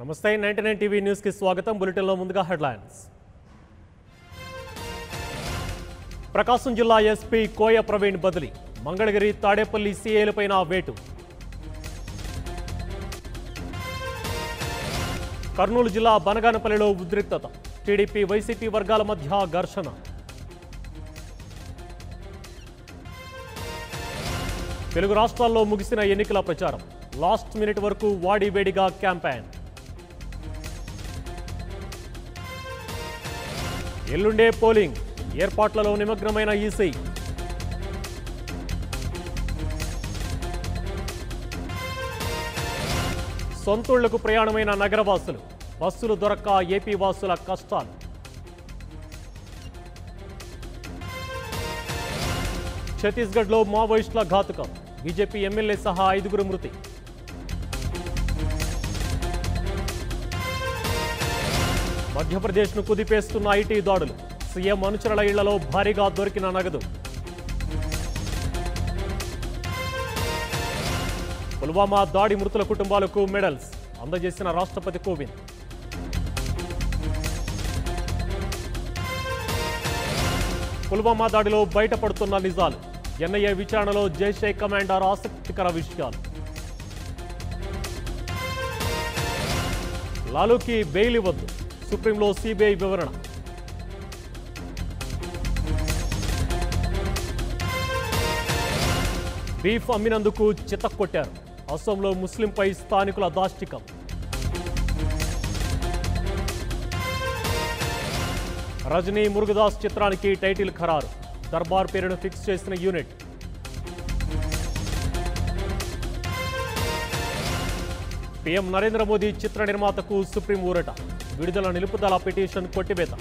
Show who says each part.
Speaker 1: నమస్తే 99 TV news కి స్వాగతం. బులెటిన్లో ముందుగా హెడ్లైన్స్. ప్రకాశం జిల్లా ఎస్పీ కోయ ప్రవీణ్ బదిలీ, మంగళగిరి తాడేపల్లి సీఏలపైన వేటు. కర్నూలు జిల్లా బనగానపల్లిలో ఉద్రిక్తత, టీడీపీ వైసీపీ వర్గాల మధ్య ఘర్షణ. తెలుగు రాష్ట్రాల్లో ముగిసిన ఎన్నికల ప్రచారం, లాస్ట్ మినిట్ వరకు వాడివేడిగా క్యాంపెయిన్. ఎల్లుండే పోలింగ్, ఏర్పాట్లలో నిమగ్నమైన ఈసీ. సొంతూళ్లకు ప్రయాణమైన నగరవాసులు, బస్సులు దొరక్క ఏపీ వాసుల కష్టాలు. ఛత్తీస్గఢ్లో మావోయిస్టుల ఘాతుకం, బీజేపీ ఎమ్మెల్యే సహా 5 మృతి. మధ్యప్రదేశ్ను కుదిపేస్తున్న ఐటీ దాడులు, సీఎం అనుచరుల ఇళ్లలో భారీగా దొరికిన నగదు. పుల్వామా దాడి మృతుల కుటుంబాలకు మెడల్స్ అందజేసిన రాష్ట్రపతి కోవింద్. పుల్వామా దాడిలో బయటపడుతున్న నిజాలు, ఎన్ఐఏ విచారణలో జైషే కమాండర్ ఆసక్తికర విషయాలు. లాలూకి బెయిల్ ఇవ్వద్దు, సుప్రీంలో సిబిఐ వివరణ. బీఫ్ అమ్మినందుకు చితక్కొట్టారు, అసోంలో ముస్లింపై స్థానికుల దాష్టికం. రజనీ మురుగదాస్ చిత్రానికి టైటిల్ ఖరారు, దర్బార్ పేరును ఫిక్స్ చేసిన యూనిట్. పీఎం నరేంద్ర మోదీ చిత్ర నిర్మాతకు సుప్రీం ఊరట, విడుదల నిలుపుదల పిటిషన్ కొట్టివేత.